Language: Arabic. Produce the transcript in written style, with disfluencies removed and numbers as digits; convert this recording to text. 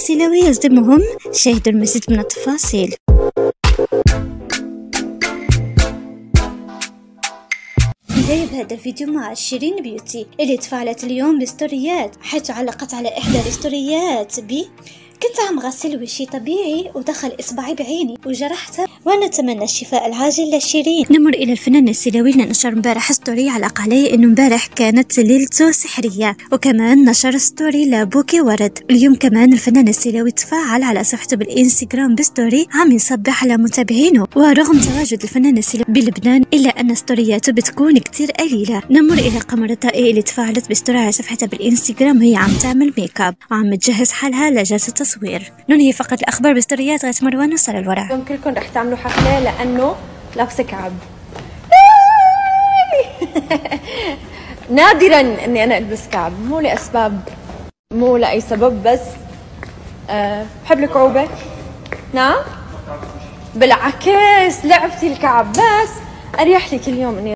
السلوي يصدمهم؟ شاهدوا المزيد من التفاصيل. بداية بهذا الفيديو مع شيرين بيوتي اللي تفاعلت اليوم بستوريات، حيث علقت على إحدى الستوريات كنت عم غسل وشي طبيعي ودخل إصبعي بعيني وجرحته، ونتمنى الشفاء العاجل لشيرين. نمر إلى الفنان السلوي اللي نشر امبارح ستوري علق عليه إنه امبارح كانت ليلته سحرية، وكمان نشر ستوري لبوكي ورد. اليوم كمان الفنان السلوي تفاعل على صفحته بالإنستغرام بستوري عم يصبح على متابعينه، ورغم تواجد الفنان السلوي بلبنان إلا أن ستورياته بتكون كتير قليلة. نمر إلى قمر طائي اللي تفاعلت بستوري على صفحتها بالإنستغرام وهي عم تعمل ميك اب وعم تجهز حالها لجلسة تصوير. ننهي فقط الأخبار بستوريات غير مروان وصل الورع. اليوم كلكم رح تعملوا حفلة لأنه لابسة كعب. نادرا إني أنا ألبس كعب، مو لأي سبب، بس بحب الكعوبة. نعم بالعكس لعبتي الكعب، بس أريح لي كل يوم إني